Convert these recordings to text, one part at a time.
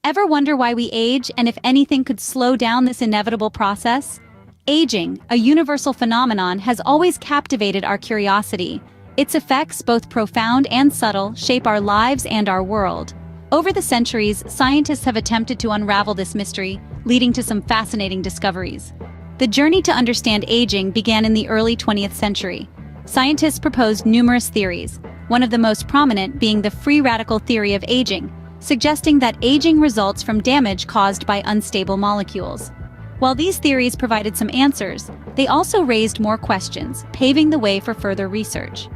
Ever wonder why we age and if anything could slow down this inevitable process? Aging, a universal phenomenon, has always captivated our curiosity. Its effects, both profound and subtle, shape our lives and our world. Over the centuries, scientists have attempted to unravel this mystery, leading to some fascinating discoveries. The journey to understand aging began in the early 20th century. Scientists proposed numerous theories, one of the most prominent being the free radical theory of aging, suggesting that aging results from damage caused by unstable molecules. While these theories provided some answers, they also raised more questions, paving the way for further research.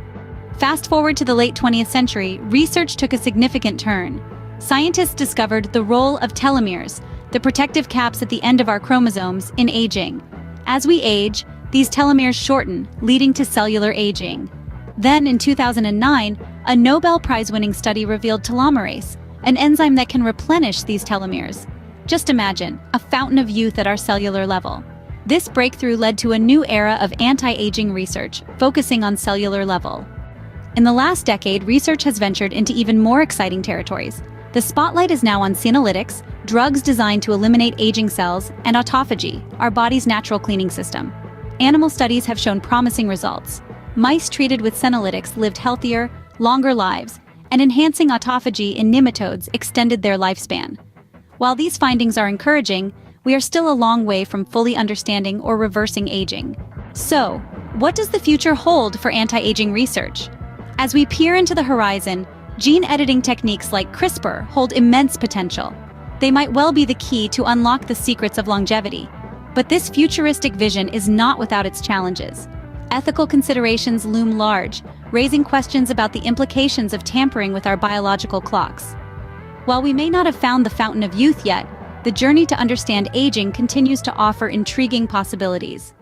Fast forward to the late 20th century, research took a significant turn. Scientists discovered the role of telomeres, the protective caps at the end of our chromosomes, in aging. As we age, these telomeres shorten, leading to cellular aging. Then, in 2009, a Nobel Prize-winning study revealed telomerase, an enzyme that can replenish these telomeres. Just imagine, a fountain of youth at our cellular level. This breakthrough led to a new era of anti-aging research, focusing on cellular level. In the last decade, research has ventured into even more exciting territories. The spotlight is now on senolytics, drugs designed to eliminate aging cells, and autophagy, our body's natural cleaning system. Animal studies have shown promising results. Mice treated with senolytics lived healthier, longer lives, and enhancing autophagy in nematodes extended their lifespan. While these findings are encouraging, we are still a long way from fully understanding or reversing aging. So, what does the future hold for anti-aging research? As we peer into the horizon, gene editing techniques like CRISPR hold immense potential. They might well be the key to unlock the secrets of longevity. But this futuristic vision is not without its challenges. Ethical considerations loom large, raising questions about the implications of tampering with our biological clocks. While we may not have found the fountain of youth yet, the journey to understand aging continues to offer intriguing possibilities.